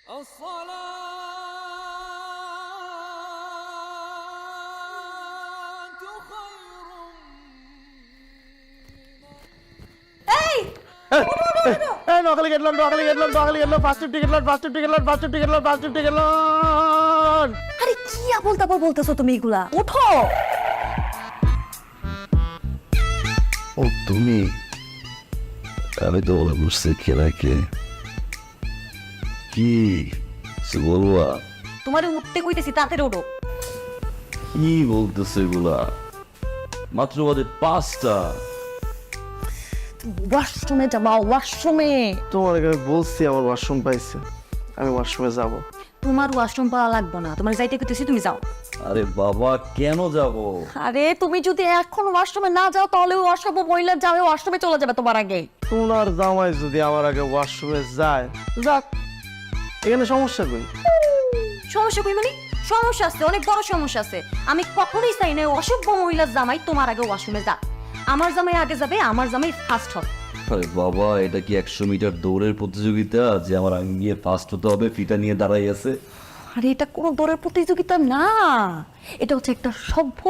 নকলি গেট লোন first ticket লোন আরে কি আবল তাবল বলতেছো তুমি এগুলা? ওঠো। ও তুমি, আমি তো বলে বুঝতে খেলাকে কি বলবা? তোমারে উঠতে কইতেছি, তাড়াতাড়ি ওঠো। কি বলতেছে এগুলা? মাত্র বাজে 5টা। ওয়াশরুমে যাবা, ওয়াশরুমে। তোমার আমি বলছি আমার ওয়াশরুম পাইছে, আমি ওয়াশরুমে যাব। তোমার ওয়াশরুম পাওয়া লাগবে না, তোমার যাইতে কইতেছি, তুমি যাও। আরে বাবা কেন যাব? আরে তুমি যদি এখন ওয়াশরুমে না যাও তাহলে ওই অসভ্য মহিলা যাবে ওয়াশরুমে চলে যাবে তোমার আগে। তোমার জামাই যদি আমার আগে ওয়াশরুমে যায়, যাক, এখানে সমস্যা কই? সমস্যা কই মানে? সমস্যা আছে, অনেক বড় সমস্যা আছে। আমি কখনোই চাই না অসভ্য মহিলার জামাই তোমার আগে ওয়াশরুমে যাক। আমার জামাই আগে যাবে, আমার জামাই ফার্স্ট হবে। আরে বাবা, এটা কি 100 মিটার দৌড়ের প্রতিযোগিতা যে আমার আগে গিয়ে ফার্স্ট হতে হবে? ফিটা নিয়ে দাঁড়াই আছে। আরে এটা কোনো দৌড়ের প্রতিযোগিতা না, এটা হচ্ছে একটা সভ্য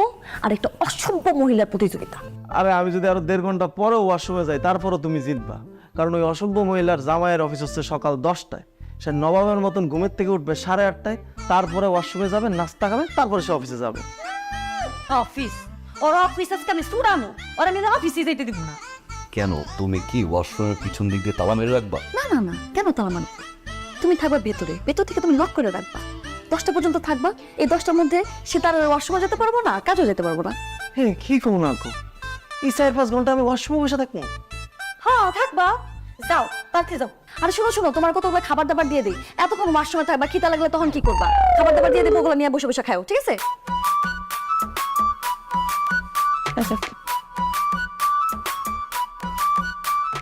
আর একটা অসভ্য মহিলার প্রতিযোগিতা। আরে আমি যদি আরো 1.5 ঘন্টা পরে ওয়াশরুমে যাই তারপরও তুমি জিতবা, কারণ ওই অসভ্য মহিলার জামাইয়ের অফিস হচ্ছে সকাল 10টায়। সে নবাবের মতন ঘুমের থেকে উঠবে 8:30টায়, তারপরে ওয়াশরুমে যাবে, নাস্তা খাবে, তারপরে সে অফিসে যাবে। অফিস? ওর অফিস আজকে আমি সুরানো, ওরা আমি অফিসে যেতে দিব না। কেন, তুমি কি ওয়াশরুমের পিছন দিক দিয়ে তালা মেরে রাখবা? না না না, কেন তালা মানো? তুমি থাকবা ভেতরে, ভেতর থেকে তুমি লক করে রাখবা। 10টা পর্যন্ত থাকবা, এই 10টার মধ্যে সে তার ওয়াশরুমে যেতে পারবো না, কাজও যেতে পারবো না। হ্যাঁ, কি করবো না গো, এই 4-5 ঘন্টা আমি ওয়াশরুমে বসে থাকবো। হ্যাঁ থাকবা, যাও তাড়াতাড়ি যাও। আর শোনো শোনো, তোমার কতগুলো খাবার দাবার দিয়ে দিই, এতক্ষণ ওয়াশরুমে থাকবা, খিদা লাগলে তখন কি করবা? খাবার দাবার দিয়ে দেবো, ওগুলো নিয়ে বসে বসে খাও, ঠিক আছে?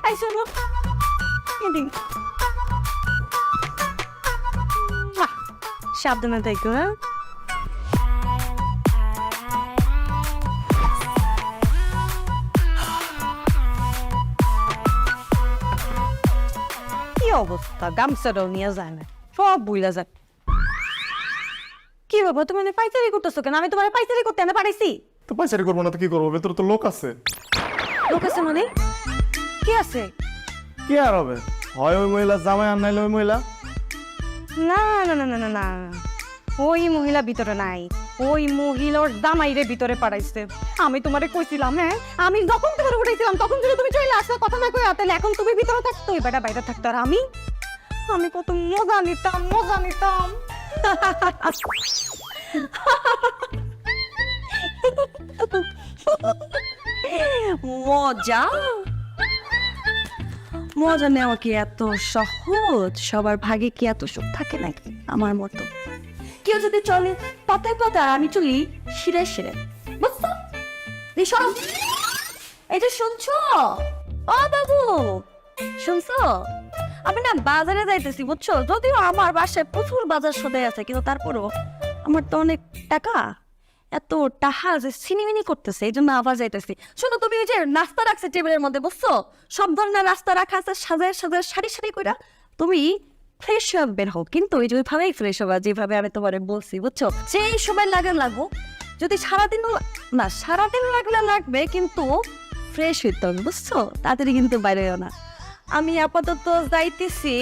এই শোনো, এদিক। সাবধানে থাকো, হ্যাঁ? কি অবস্থা, গামছাটাও নিয়ে যায় না, সব বুইলা যায়। কি বাবা, তুমি পাইচারি করতেছো কেন? আমি তোমার পাইচারি করতে এনে পাঠাইছি। তো পাইচারি করবো না তো কি করবো? ভেতরে তো লোক আছে। লোক আছে মানে? কি আছে? কি আর হবে, হয় ওই মহিলা জামাই আর নাইলে ওই মহিলা। না না না না না না, ওই মহিলা ভিতরে নাই, ওই মহিলার জামাইরে ভিতরে পাঠাইছে। আমি তোমারে কইছিলাম, হ্যাঁ, আমি যখন তোমার উঠাইছিলাম তখন যদি তুমি চলে আসো, কথা না কই তাহলে এখন তুমি ভিতরে থাকতো, ওই বেটা বাইরে থাকতো, আর আমি কত মজা নিতাম, মজা নিতাম। মজা? মজা নেওয়া কি এত সহজ? সবার ভাগে কি এত সুখ থাকে নাকি আমার মতো? কেউ যদি চলে পাতায় পাতায়, আমি চলি শিরে শিরে, বুঝছো? এই যে শুনছো, ও বাবু শুনছো? আমি না বাজারে যাইতেছি, বুঝছো? যদিও আমার বাসায় প্রচুর বাজার সদাই আছে, কিন্তু তারপরও আমার তো অনেক টাকা, এত টাহা যে সিনিমিনি করতেছে, এই জন্য আবার যাইতেছি। শোনো, তুমি ওই যে নাস্তা রাখছে টেবিলের মধ্যে, বুঝছো? সব ধরনের নাস্তা রাখা আছে, সাজায় সাজায় সারি সারি কইরা। তুমি ফ্রেশ হয়ে বের হও, কিন্তু ওই যে ওইভাবেই ফ্রেশ হবা যেভাবে আমি তোমারে বলছি, বুঝছো? সেই সময় লাগবো, যদি সারাদিন না, সারাদিন লাগলে লাগবে, কিন্তু ফ্রেশ হইতে হবে, বুঝছো? তাড়াতাড়ি কিন্তু বাইরে হও না। আমি আপাতত যাইতেছি,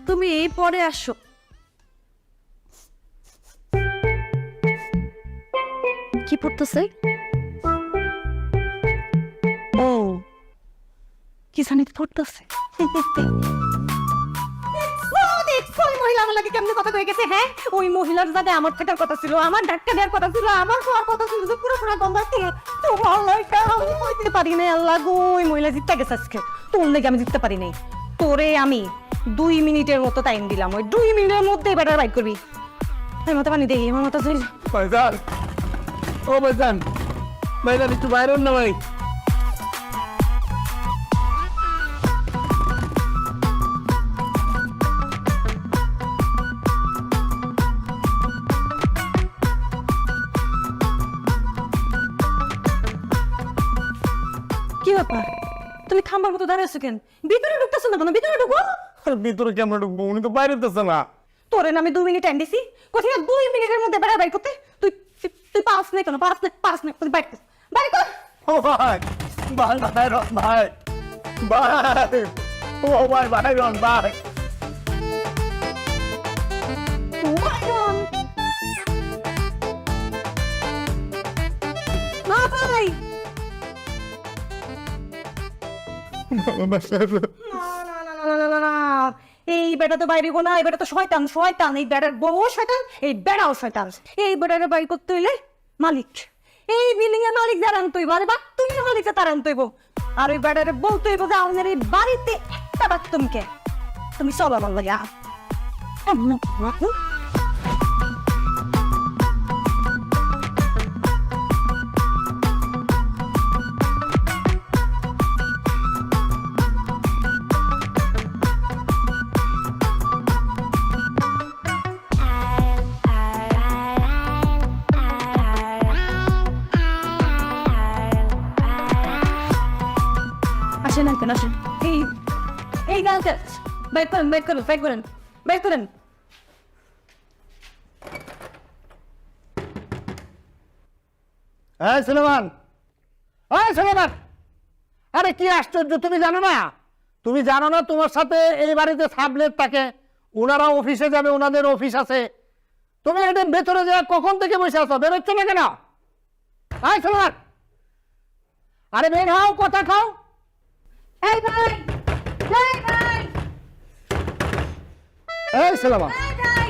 তুমি পরে আসো। কি পড়তেছে? ও কি জানি পড়তেছে। কেমনে কথা কয়ে গেছে, হ্যাঁ? ওই মহিলার যাতে আমার থাকার কথা ছিল, আমার ডাক্তার দেওয়ার কথা ছিল, আমার খাওয়ার কথা ছিল, যে পুরো পুরো গন্ধ ছিল। তো আমি কইতে পারি নাই, আল্লাহ গো, ওই মহিলা জিততে গেছে আজকে। তোর লেগে আমি জিততে পারি নাই। তোরে আমি 2 মিনিটের মতো টাইম দিলাম, ওই 2 মিনিটের মধ্যে বেটার বাইট করবি। আমার মাথা পানি দেই, আমার মাথা ভাইজান, ও ভাইজান, ভাইজান একটু বাইরে হন না ভাই। কি ব্যাপার, তুমি খাম্বার মতো দাঁড়িয়ে আছো কেন? ভিতরে ঢুকতেছো না কেন? ভিতরে ঢুকো। আর ভিতরে কেমন ঢুকবো? উনি তো বাইরেতেছে না। তোরে না আমি 2 মিনিট টাইম দিছি, কোথায় 2 মিনিটের মধ্যে বেড়া বাইর করতে? তুই তুই পাস না কেন? পাস না তুই বাইর কর, বাইর কর। ও ভাই, ভাই ভাইরন ভাই, ভাই, ও ভাই ভাইরন ভাই। বাইরন। না ভাই, না, এই বেটা তো বাইরে না, এই বেটা তো শয়তান, শয়তান, এই বেটার বউ শয়তান, এই বেটাও শয়তান। এই বেটারে বাইর করতে হইলে মালিক, এই বিল্ডিং এর মালিক যারা আনতে হইব, আরে বা তুমি মালিক তারা আনতে হইব। আর ওই বেটারে বলতে হইব যে আমাদের এই বাড়িতে একটা বাথরুমকে তুমি সব আমার লাগে আসেন আঙ্কেল, আসেন। এই আঙ্কেল বাইর করেন, বাইর করেন, বাইর করেন, বাইর করেন। এই সুলেমান, এই সুলেমান, আরে কি আশ্চর্য, তুমি জানো না? তুমি জানো না তোমার সাথে এই বাড়িতে সাবলেট থাকে, ওনারা অফিসে যাবে, ওনাদের অফিস আছে। তুমি এটা ভেতরে যা কখন থেকে বসে আছো, বেরোচ্ছ না কেন? এই সুলেমান, আরে বের হও, কথা খাও। এই ভাই, এই ভাই, এই সুলেমান, এই ভাই।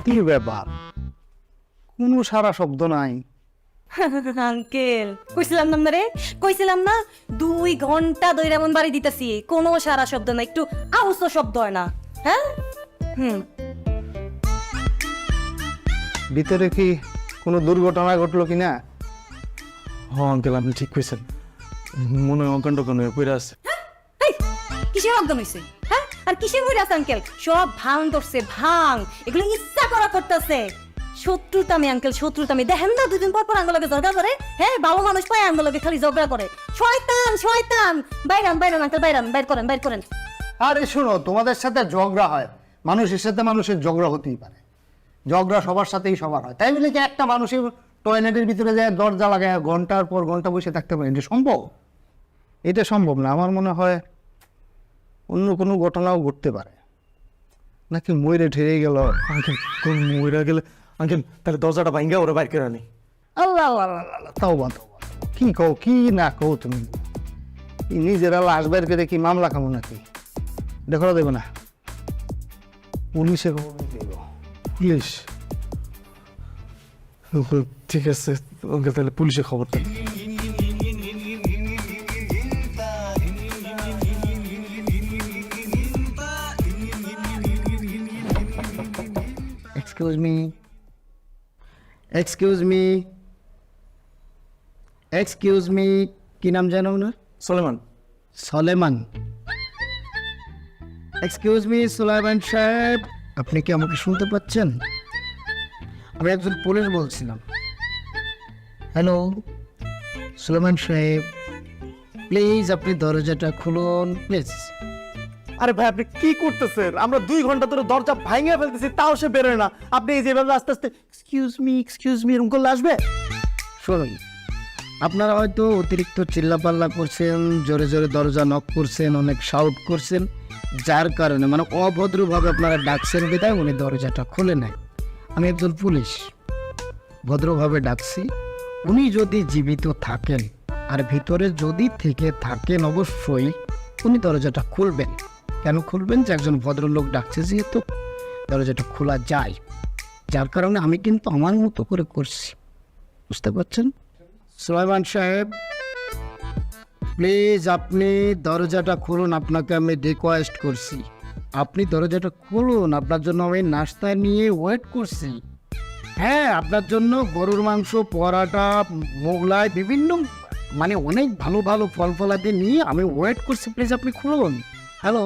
কি ব্যাপার? কোনো সারা শব্দ নাই। আঙ্কেল কইছিলাম না রে, কইছিলাম না 2 ঘন্টা ধরে এমন বাড়ি দিতেছি, কোনো সারা শব্দ না, একটু আউস শব্দ হয় না। হ্যাঁ, ভিতরে কি কোনো দুর্ঘটনা ঘটলো কিনা? হ্যাঁ আঙ্কেল, আপনি ঠিক কইছেন, মনে হয় অকাণ্ড কোনো পড়ে আছে। এই কিসের অজ্ঞান হইছে? হ্যাঁ, আর কিসের হইছে আঙ্কেল? সব ভাঙ ধরছে, ভাঙ, এগুলো ইচ্ছা করা করতেছে। শত্রুতামি আঙ্কেল, শত্রুতামি। দেখেন না 2 দিন পর পর আঙ্গলকে ঝগড়া করে। হ্যাঁ, ভালো মানুষ পায় আঙ্গলকে খালি ঝগড়া করে। শয়তান, শয়তান। বাইরান, বাইরান আঙ্কেল, বাইরান, বাইর করেন, বাইর করেন। আরে শোনো, তোমাদের সাথে ঝগড়া হয়, মানুষের সাথে মানুষের ঝগড়া হতেই পারে, ঝগড়া সবার সাথেই সবার হয়। তাই বলে কি একটা মানুষের টয়লেটের ভিতরে যায় দরজা লাগায় ঘন্টার পর ঘন্টা বসে থাকতে পারে? এটা সম্ভব? এটা সম্ভব না। আমার মনে হয় অন্য কোনো ঘটনাও ঘটতে পারে, নাকি ময়ূরে ঠেরে গেল। আঙ্কেল কোন মইরা গেলে আঙ্কেল তাহলে দরজাটা ভাঙ্গা ওরা বাইর করে আনি। আল্লাহ আল্লাহ আল্লাহ আল্লাহ, তাওবা তাওবা, কি কও কি না কও তুমি? নিজেরা লাশ বের করে কি মামলা খামো নাকি? দেখো দেবো না, পুলিশে খবর দেব। পুলিশ? ঠিক আছে আঙ্কেল, তাহলে পুলিশে খবর দেন। Excuse me, excuse me, excuse me, কি নাম জানো না? সুলেমান। সলেমান। এক্সকিউজ মি সুলাইমান সাহেব, আপনি কি আমাকে শুনতে পাচ্ছেন? আমি একজন পুলিশ বলছিলাম। হ্যালো সুলাইমান সাহেব, প্লিজ আপনি দরজাটা খুলুন প্লিজ। আরে ভাই আপনি কি করতেছেন? আমরা 2 ঘন্টা ধরে দরজা ভাঙিয়ে ফেলতেছি, তাও সে বেরোয় না। আপনি এই যেভাবে আস্তে আস্তে এক্সকিউজ মি এরকম করলে আসবে? শুনুন, আপনারা হয়তো অতিরিক্ত চিল্লাপাল্লা করছেন, জোরে জোরে দরজা নক করছেন, অনেক শাউট করছেন, যার কারণে মানে অভদ্রভাবে আপনারা ডাকছেন, বিধায় উনি দরজাটা খুলে নেয়। আমি একজন পুলিশ, ভদ্রভাবে ডাকছি। উনি যদি জীবিত থাকেন আর ভিতরে যদি থেকে থাকেন, অবশ্যই উনি দরজাটা খুলবেন। কেন খুলবেন? যে একজন ভদ্রলোক ডাকছে, যেহেতু দরজাটা খোলা যায়, যার কারণে আমি কিন্তু আমার মতো করে করছি, বুঝতে পারছেন? সুলাইমান সাহেব প্লিজ আপনি দরজাটা খুলুন, আপনাকে আমি রিকোয়েস্ট করছি, আপনি দরজাটা খুলুন। আপনার জন্য আমি নাস্তা নিয়ে ওয়েট করছি। হ্যাঁ, আপনার জন্য গরুর মাংস, পরাটা, মোগলাই, বিভিন্ন মানে অনেক ভালো ভালো ফল ফলাদি নিয়ে আমি ওয়েট করছি। প্লিজ আপনি খুলুন। হ্যালো,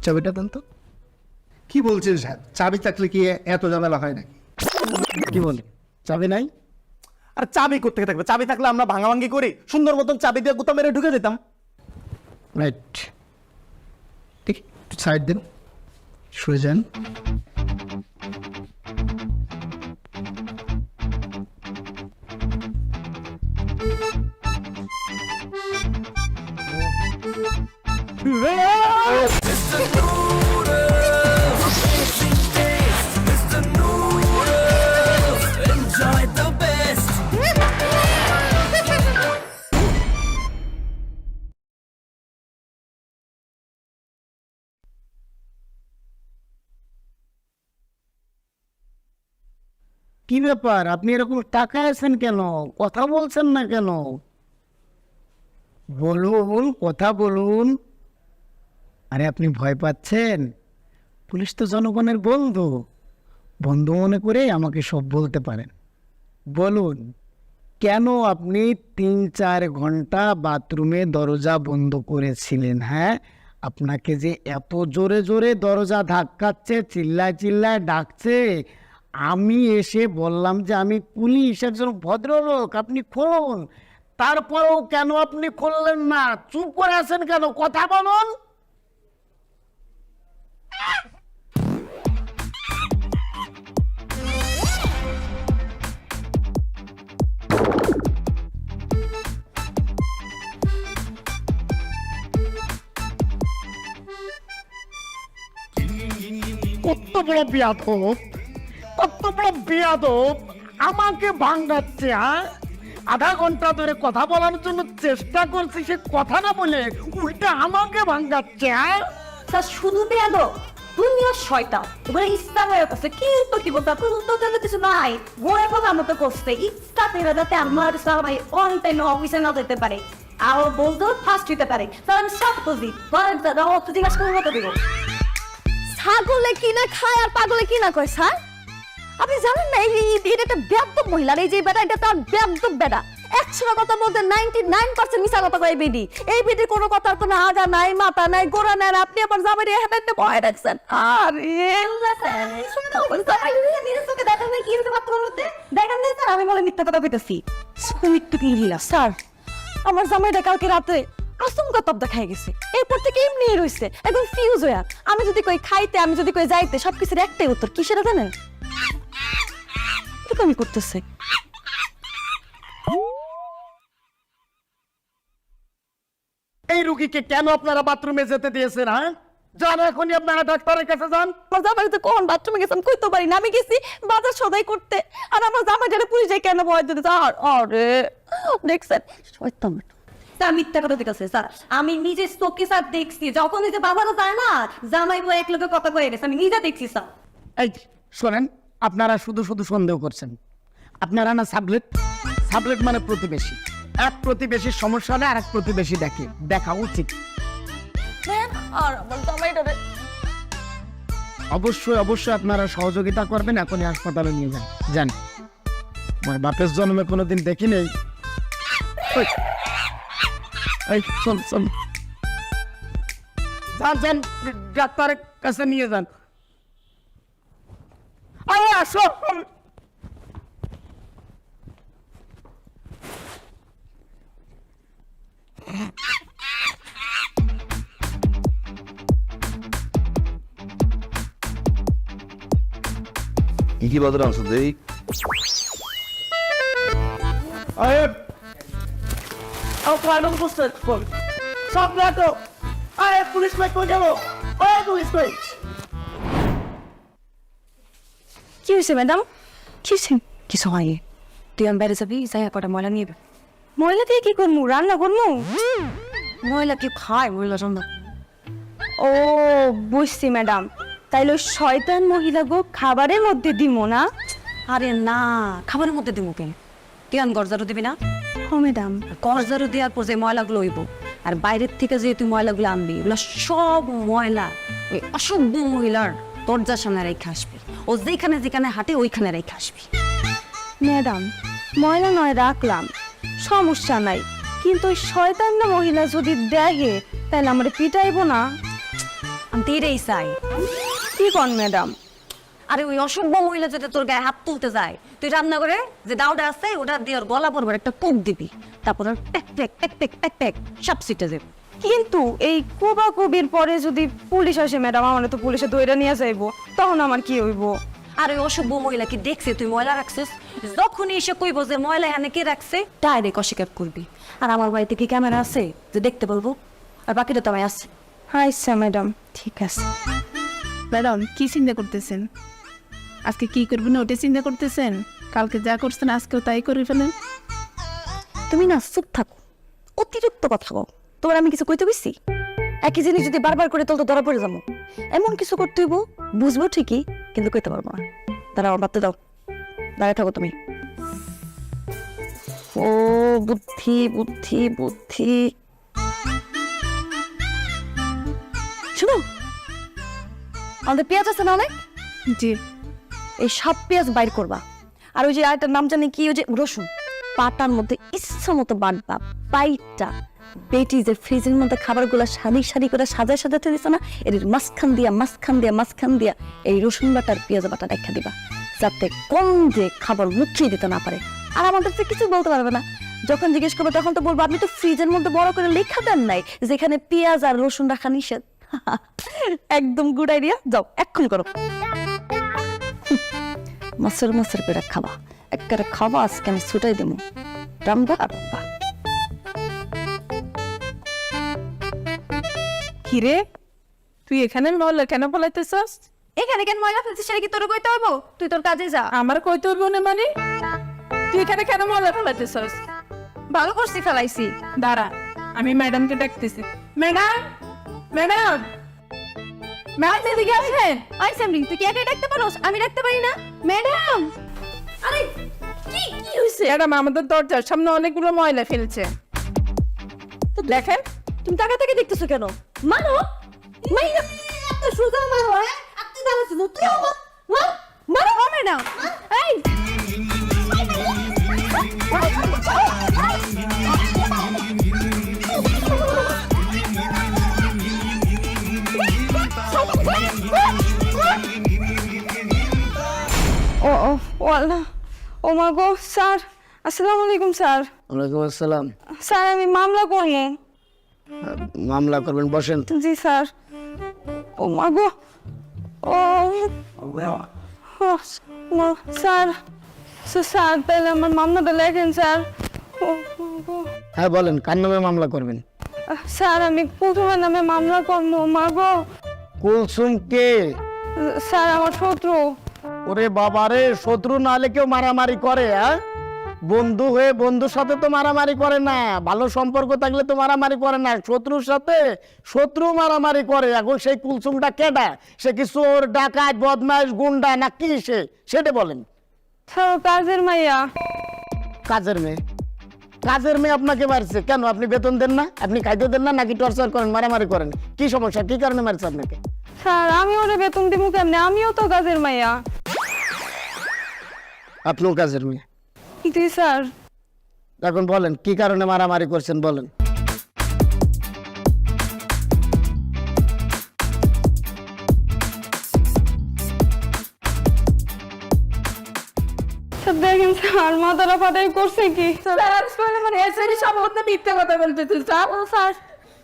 চাবিটা দেন তো। কি বলছেন স্যার? চাবি থাকলে কি এত ঝামেলা হয় নাকি? কি বলে চাবি নাই? আর চাবি কোত্থেকে থাকবে? চাবি থাকলে আমরা ভাঙাভাঙি করি, সুন্দর মতন চাবি দিয়ে গুতা মেরে ঢুকে যেতাম। রাইট, ঠিক, সাইড দেন, শুয়ে যান। কি ব্যাপার, আপনি এরকম টাকা আছেন কেন? কথা বলছেন না কেন? বলুন, কথা বলুন। আরে আপনি ভয় পাচ্ছেন? পুলিশ তো জনগণের বন্ধু, বন্ধু মনে করে আমাকে সব বলতে পারেন। বলুন, কেন আপনি 3-4 ঘন্টা বাথরুমে দরজা বন্ধ করেছিলেন? হ্যাঁ, আপনাকে যে এত জোরে জোরে দরজা ধাক্কাচ্ছে, চিল্লায় চিল্লায় ডাকছে, আমি এসে বললাম যে আমি পুলিশ, একজন ভদ্রলোক, আপনি খুলুন। তারপরেও কেন আপনি খুললেন না? চুপ করে আছেন কেন? কথা বলুন। কত বড় বিয়াদব, কত বড় বিয়াদব, আমাকে ভাঙাচ্ছে। আধা ঘন্টা ধরে কথা বলার জন্য চেষ্টা করছি, সে কথা না বলে উল্টা আমাকে ভাঙাচ্ছে। স্যার শুধু পেয়াদো দুনিয়া শয়তান, এবারে ইচ্ছা হয়ে গেছে কিন্তু কি বলতে তো কিছু নাই, ঘরে কথা মতো করছে ইচ্ছা পেরে যাতে আমার সবাই অন টাইমে অফিসে না যেতে পারে, আর বলতো ফার্স্ট হইতে পারে। তাহলে আমি সব বুঝি, অত জিজ্ঞাসা করবো মতো দিব। ছাগলে কিনা খায় আর পাগলে কিনা কয় স্যার? আপনি জানেন না এটা একটা ব্যাপক মহিলার, এই যে বেটা এটা তার ব্যাপক বেটা। 100 কথা বলতে 99% মিশা কথা কয় বেডি। এই বেডির কোনো কথা তো না, আগা নাই, মাথা নাই, গোড়া নাই, আর আপনি আবার জামাই রে হেঁটে ভয় রাখছেন। আমি বলে মিথ্যা কথা কইতেছি? মৃত্যু কি হিলা স্যার, আমার জামাইটা কালকে রাতে আচমকা তবদা খাই গেছে, এরপর থেকে এমনি রয়েছে একদম ফিউজ হইয়া। আমি যদি কই খাইতে, আমি যদি কই যাইতে, সবকিছুর একটাই উত্তর, কি সেটা জানেন? কি আমি করতেছে? এই রুগীকে কেন আপনারা বাথরুমে যেতে দিয়েছেন? হ্যাঁ, যান এখনই আপনারা ডাক্তারের কাছে যান। আমার জামাই তো কোন বাথরুমে গেছে আমি কইতে পারি না, আমি গেছি বাজার সদাই করতে, আর আমার জামাইটারে পুলিশে কেন ভয় দিতে? আরে দেখছেন শয়তান স্যার, মিথ্যা কথা ঠিক আছে স্যার, আমি নিজে চোখে স্যার দেখছি, যখন এই যে বাবারা যায় না জামাই বই এক লোকের কথা কয়ে গেছে, আমি নিজে দেখছি স্যার। এই শোনেন, আপনারা শুধু শুধু সন্দেহ করছেন। আপনারা না সাবলেট, সাবলেট মানে প্রতিবেশী। এক প্রতিবেশীর সমস্যা হলে আর এক প্রতিবেশী দেখে, দেখা উচিত। আর আমার জামাইটারে অবশ্যই অবশ্যই আপনারা সহযোগিতা করবেন, এখনই হাসপাতালে নিয়ে যান। যান, আমার বাপের জন্মে কোনোদিন দেখি নেই। এই চল চল, যান যান, ডাক্তারের কাছে নিয়ে যান। আরে আসো। কি বাজারে আনছো দেই? পুলিশ কই গেল? পুলিশ কই? কি হয়েছে ম্যাডাম? কি হয়েছে? কিছু হয়নি, তুই আমি বাইরে যাবি, যাই কটা ময়লা নিয়ে। ময়লা দিয়ে কি করবো? রান্না করবো? ময়লা কি খায়? ময়লা রান্না। ও বুঝছি ম্যাডাম, তাইলে ওই শয়তান মহিলা গো খাবারের মধ্যে দিব না? আরে না, খাবারের মধ্যে দিব কেন? তুই আমি গরজারও দিবি না? ও ম্যাডাম, গরজারও দেওয়ার পর যে ময়লাগুলো হইব, আর বাইরের থেকে যে তুই ময়লাগুলো আনবি, এগুলো সব ময়লা ওই অসভ্য মহিলার দরজার সামনে রেখে আসবি, ও যেখানে যেখানে হাঁটে ওইখানে রেখে আসবি। ম্যাডাম, ময়লা নয় রাখলাম, সমস্যা নাই, কিন্তু ওই শয়তান মহিলা যদি দেখে তাহলে আমার পিটাইবো না? আমি তো এটাই চাই। কি কন ম্যাডাম? আরে ওই অসভ্য মহিলা যদি তোর গায়ে হাত তুলতে যায়, তুই রান্না করে যে দাওটা আছে ওটা দিয়ে ওর গলা পড়বে একটা কোপ দিবি, তারপর ওর প্যাক প্যাক প্যাক প্যাক প্যাক প্যাক সব সিটে যাবে। কিন্তু এই কোবাকুবির পরে যদি পুলিশ আসে ম্যাডাম, আমার তো পুলিশে দইরা নিয়ে যাইবো, তখন আমার কি হইব? আর ওই অসভ্য মহিলা কি দেখছে তুই ময়লা রাখছিস? যখনই এসে কইব যে ময়লা এখানে কে রাখছে, ডাইরেক্ট অস্বীকার করবি। আর আমার বাড়িতে কি ক্যামেরা আছে যে দেখতে বলবো? আর বাকিটা তো আমি আছে। আচ্ছা ম্যাডাম, ঠিক আছে। ম্যাডাম কি চিন্তা করতেছেন? আজকে কি করবেন ওটা চিন্তা করতেছেন? কালকে যা করছেন আজকেও তাই করে ফেলেন। তুমি না চুপ থাকো, অতিরিক্ত কথা বল। তোমার আমি কিছু কইতে বসছি? একই জিনিস যদি বারবার করে তোর তো ধরা পড়ে যাবো। এমন কিছু করতে হইব, বুঝবো ঠিকই, কিন্তু কইতে পারবো না। তারা আমার বাড়তে দাও, দাঁড়িয়ে থাকো তুমি। ও বুদ্ধি বুদ্ধি বুদ্ধি। শুনো, আমাদের পেঁয়াজ আছে না অনেক? জি। এই সব পেঁয়াজ বাইর করবা। আর ওই যে আরেকটার নাম জানি কি, ওই যে রসুন, পাটার মধ্যে ইচ্ছা মতো বাটবা। বাইটটা বেটি যে ফ্রিজের মধ্যে খাবারগুলো সারি সারি করে সাজায় সাজাতে দিছ না, এর মাঝখান দিয়া এই রসুন বাটার পেঁয়াজ বাটা রেখা দিবা, যাতে গন্ধে খাবার মুখিয়ে দিতে না পারে। আর আমাদের তো কিছু বলতে পারবে না। যখন জিজ্ঞেস করবো তখন তো বলবো আপনি তো ফ্রিজের মধ্যে বড় করে লেখা দেন নাই যেখানে পেঁয়াজ আর রসুন রাখা নিষেধ। একদম গুড আইডিয়া, যাও এক্ষুনি করো। মাছের পেড়া খাবা, একবারে খাবা, আজকে আমি ছুটাই দেবো। রামবা রামবা। কিরে তুই এখানে মহল্লা কেন পলাইতেছস? এখানে কেন ময়লা ফেলছিস সেটা কি তোর কইতে হইব? তুই তোর কাজে যা। আমার কইতে হইব না মানে? তুই এখানে কেন মহল্লা পলাইতেছস? ভালো করছি, ফেলাইছি। দাঁড়া, আমি ম্যাডামকে ডাকতেছি। ম্যাডাম, ম্যাডাম, ম্যাডাম এদিকে আসেন। আই সামরি, তুই কি একা ডাকতে পারোস? আমি ডাকতে পারি না? ম্যাডাম, আরে কি কি হইছে? ম্যাডাম আমাদের দরজার সামনে অনেকগুলো ময়লা ফেলছে, তো দেখেন। তুমি টাকা থেকে দেখতেছো কেন? মানো মাইরা এত সোজা মারো, হ্যাঁ? আপনি দাঁড়াচ্ছেন, তুই মারো ম্যাডাম। এই ও ও ও আল্লাহ, ও মা গো, স্যার আসসালামু আলাইকুম। স্যার, ওয়ালাইকুম আসসালাম। স্যার আমি মামলা করবো। মামলা করবেন, বসেন। জি স্যার। ও মা গো, ও স্যার, স্যার তাহলে আমার মামলাটা লেখেন স্যার। ও মা গো। হ্যাঁ বলেন, কার নামে মামলা করবেন? স্যার আমি কুলসুমের নামে মামলা করবো। মা গো। কুলসুম কে? স্যার আমার শত্রু। ওরে বাবারে, শত্রু না হলে কেউ মারামারি করে? হ্যাঁ, বন্ধু হয়ে বন্ধুর সাথে তো মারামারি করে না, ভালো সম্পর্ক থাকলে তো মারামারি করে না। শত্রুর সাথে শত্রু মারামারি করে। এখন সেই কুলসুমটা কেডা? সে কি চোর, ডাকাত, বদমাইশ, গুন্ডা না কি? সেটা বলেন। স্যার কাজের মাইয়া। কাজের মেয়ে? কাজের মেয়ে আপনাকে মারছে কেন? আপনি বেতন দেন না? আপনি খাইতে দেন না? নাকি টর্চার করেন, মারামারি করেন? কি সমস্যা? কি কারণে মারছে আপনাকে? স্যার আমি ওরে বেতন দিব কেমনে? আমিও তো কাজের মাইয়া। আপনিও কাজের মেয়ে? জি স্যার। এখন বলেন কি কারণে মারামারি করছেন, বলেন। স্যার দেখেন স্যার, মাথাটা ফাটাই করছে কি? মানে এসে সম্বন্ধে মিথ্যা কথা বলতেছেন স্যার। ও স্যার,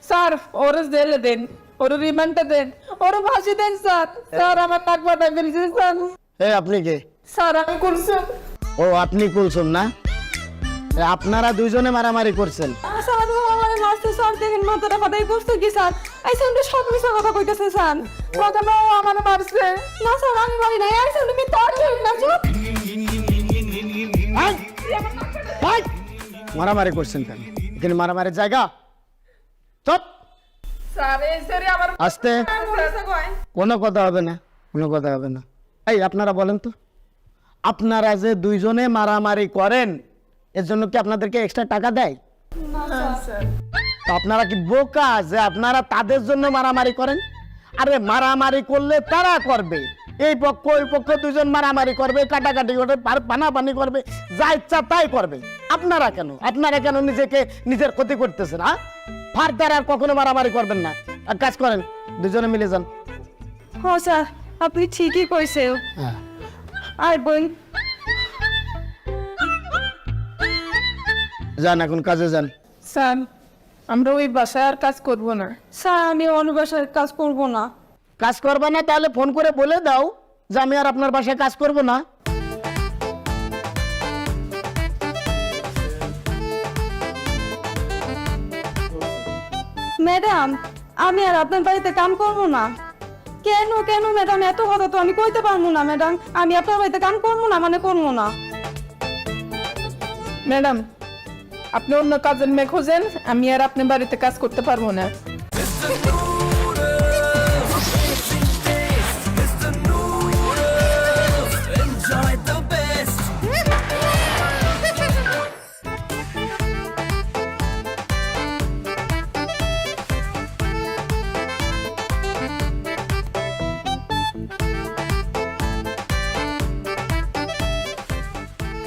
স্যার ওরে জেলে দেন, ওরে রিমান্ডে দেন, ওরে ফাঁসি দেন স্যার। স্যার আমার টাক পাঠাই ফেলছে স্যার। আপনি কে? স্যার আমি করছি। ও আপনি কুলসুম না? আপনারা দুইজনে মারামারি করছেন? স্যার ও আমারে মারছে স্যার, দেখেন মাথাটা ফাটাই করছে কি স্যার? এই স্যার সব মিছা কথা কইতেছে স্যার। প্রথম আমার মারছে। না স্যার আমি মারি নাই। এই স্যার তুমি তার না চুপ। মারামারি করছেন কেন? এখানে মারামারির জায়গা? চুপ। স্যার এই স্যার আমার আস্তে, কোনো কথা হবে না, কোনো কথা হবে না। এই আপনারা বলেন তো, আপনারা যে দুইজনে মারামারি করেন এর জন্য কি আপনাদেরকে এক্সট্রা টাকা দেয়? তো আপনারা কি বোকা যে আপনারা তাদের জন্য মারামারি করেন? আরে মারামারি করলে তারা করবে, এই পক্ষ ওই পক্ষ দুইজন মারামারি করবে, কাটাকাটি করবে, পানাপানি করবে, যা ইচ্ছা তাই করবে। আপনারা কেন নিজেকে নিজের ক্ষতি করতেছেন? হ্যাঁ, ফার্দার আর কখনো মারামারি করবেন না। আর কাজ করেন, দুজনে মিলে যান। ও স্যার, আপনি ঠিকই কইছে। হ্যাঁ আর বোন যান, এখন কাজে যান। স্যার আমরা ওই বাসায় আর কাজ করব না। স্যার আমি অন্য বাসায় কাজ করব না। কাজ করবে না তাহলে ফোন করে বলে দাও যে আমি আর আপনার বাসায় কাজ করব না। ম্যাডাম আমি আর আপনার বাড়িতে কাম করব না। কেন কেন ম্যাডাম, এত কথা তো আমি কইতে পারবো না ম্যাডাম। আমি আপনার বাড়িতে কাম করবো না মানে করবো না। ম্যাডাম আপনি অন্য কাজের মেয়ে খোঁজেন, আমি আর আপনার বাড়িতে কাজ করতে পারবো না।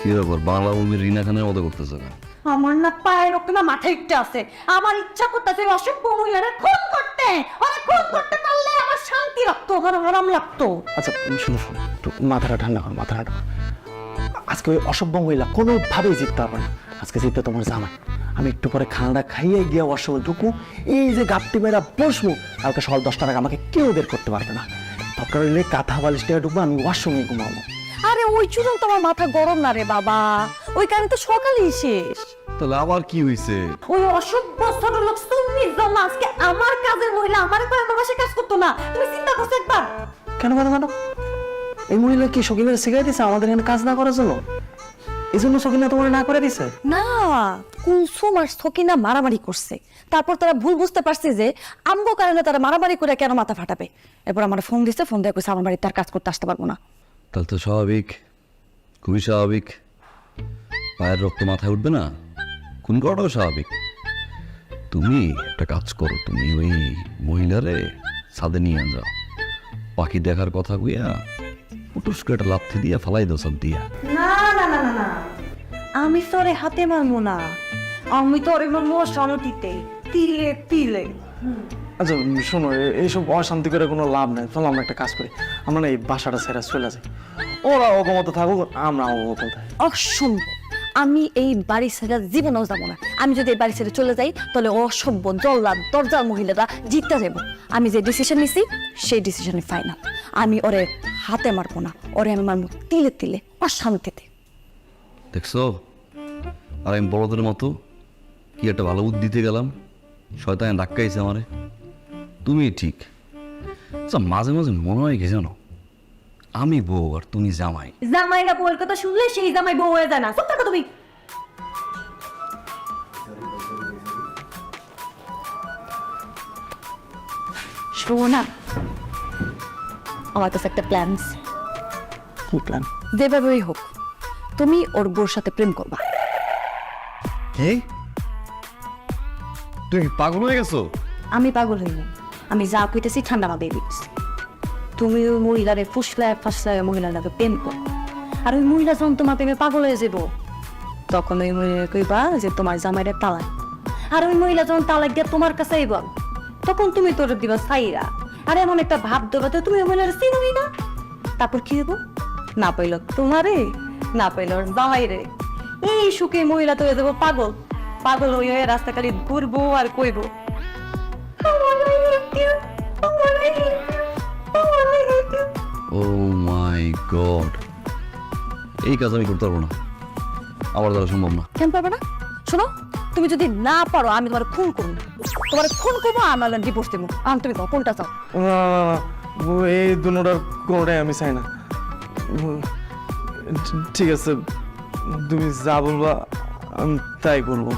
কি ব্যাপার, বাংলা মুভির রিনা খানের মতো করতেছে না? আমার না পায়ের রক্ত না মাথায় একটা আছে। আমার ইচ্ছা করতেছে অসভ্য মহিলারা খুন করতে। ওরা খুন করতে পারলে আমার শান্তি লাগতো, আমার আরাম লাগতো। আচ্ছা শুনো শুনো, একটু মাথাটা ঠান্ডা করো, মাথাটা ঠান্ডা করো। আজকে ওই অসভ্য মহিলা কোনোভাবেই জিততে পারবে না। আজকে জিততে তোমার জামাই। আমি একটু পরে খানাটা খাইয়ে গিয়ে ওয়াশরুমে ঢুকু, এই যে গাপটি মেয়েরা বসবো, কালকে সকাল 10টার আগে আমাকে কেউ বের করতে পারবে না। দরকার হলে কাঁথা বালিশটা ঢুকবো, আমি ওয়াশরুমে ঘুমাবো। আরে ওই চুরন তোমার মাথা গরম না রে বাবা, ওই কারণে তো সকালেই শেষ। তাহলে আবার কি হয়েছে? ওই অসভ্য ছোট লোক সুন্নির জন্য আজকে আমার কাজের মহিলা আমার করে আমার বাসায় কাজ করতো না। তুমি চিন্তা করছো একবার? কেন কেন কেন? এই মহিলা কি সকিনের শিখাই দিছে আমাদের এখানে কাজ না করার জন্য? এই জন্য সকিনা তোমার না করে দিছে? না, কুলসুম আর সকিনা মারামারি করছে। তারপর তারা ভুল বুঝতে পারছে যে আমগো কারণে তারা মারামারি করে কেন মাথা ফাটাবে। এরপর আমার ফোন দিছে, ফোন দিয়ে কইছে আমার বাড়িতে তার কাজ করতে আসতে পারবো না। তাহলে তো স্বাভাবিক, খুবই স্বাভাবিক। পায়ের রক্ত মাথায় উঠবে না, খুন করাটাও স্বাভাবিক। তুমি একটা কাজ করো, তুমি ওই মহিলারে ছাদে নিয়ে যাও, পাখি দেখার কথা কইয়া পুটুস করে একটা লাথি দিয়া ফালাই দাও সব দিয়া। না না না না না, আমি তোরে হাতে মারবো না, আমি তোরে মারবো সনটিতে, তিলে তিলে। আচ্ছা শোনো, এইসব অশান্তি করে কোনো লাভ নেই। চলো আমরা একটা কাজ করি, আমরা না এই বাসাটা ছেড়ে চলে যাই। ওরা অগমত থাকুক, আমরা অগমত থাকি। অসম্ভব, আমি এই বাড়ি ছেড়ে জীবনেও যাবো না। আমি যদি এই বাড়ি ছেড়ে চলে যাই তাহলে অসভ্য জল্লাদ দরজার মহিলারা জিততে যাবো। আমি যে ডিসিশন নিছি সেই ডিসিশনে ফাইনাল। আমি ওরে হাতে মারবো না, ওরে আমি মারবো তিলে তিলে, অশান্তিতে। দেখছো, আর আমি বড়দের মতো কি একটা ভালো বুদ্ধি দিতে গেলাম, শয়তান ধাক্কাইছে আমারে। তুমি ঠিক। আচ্ছা মাঝে মাঝে মনে হয় কি জানো, আমি বউ আর তুমি জামাই। জামাইরা বউয়ের কথা শুনলে সেই জামাই বউ হয়ে যায় না। চুপ থাকো তুমি। শোনা, আমার কাছে একটা প্ল্যান আছে। কি প্ল্যান? যেভাবেই হোক তুমি ওর বউর সাথে প্রেম করবা। এই তুমি পাগল হয়ে গেছো? আমি পাগল হইনি, আমি যা কইতেছি ঠান্ডা মাথায় দিচ্ছি। তুমি ওই মহিলারে ফুসলায় ফাসলায় মহিলাটাকে প্রেম করো, আর ওই মহিলা যখন তোমার প্রেমে পাগল হয়ে যাবো তখন ওই মহিলা কইবা যে তোমার জামাইরে তালাক। আর ওই মহিলা যখন তালাক দিয়ে তোমার কাছে আইব তখন তুমি তোর দিবা সাইরা। আর এমন একটা ভাব দেবা তো তুমি ওই মহিলার চিনোই না। তারপর কি হবো, না পাইল তোমারে, না পাইল ওর জামাইরে। এই সুখে মহিলা তো হয়ে যাবো পাগল। পাগল হয়ে রাস্তাখালি ঘুরবো আর কইবো ও মাই গড, এই কাজ আমি করতে পারবো না, আমার দ্বারা সম্ভব না। কেন পারবে না? শোনো, তুমি যদি না পারো আমি তোমার খুন করবো, তোমার খুন করবো, আমার ডিভোর্স দেবো। আমি তুমি কোনটা চাও? না, না, না, এই দুটার কোনোটাই আমি চাই না। ঠিক আছে, তুমি যা বলবা আমি তাই করবো।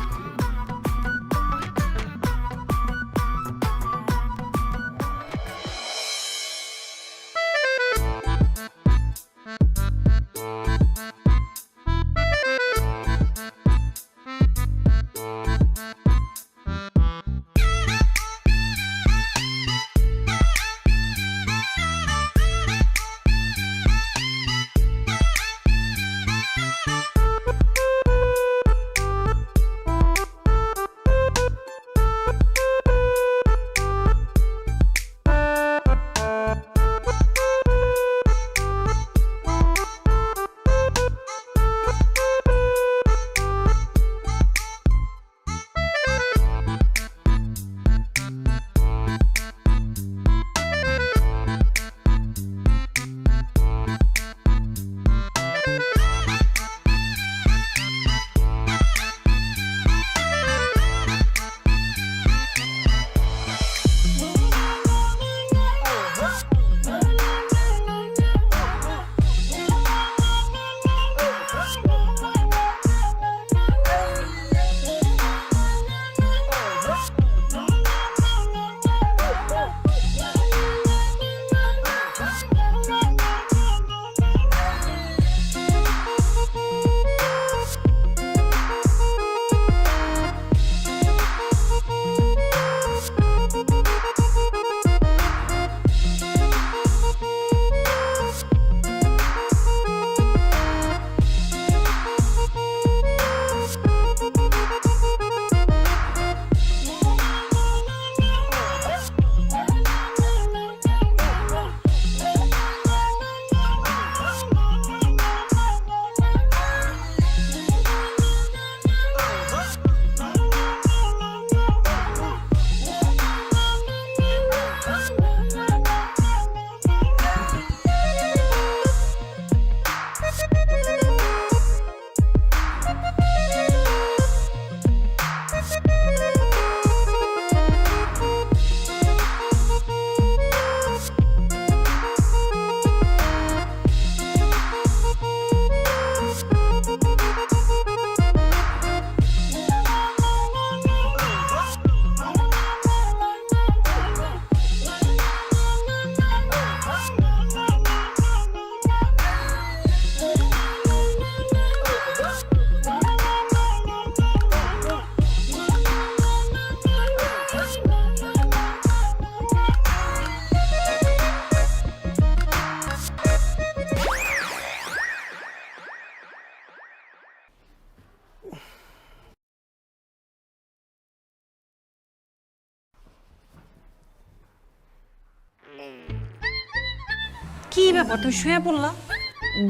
কি ব্যাপার তুমি শুয়ে পড়লা?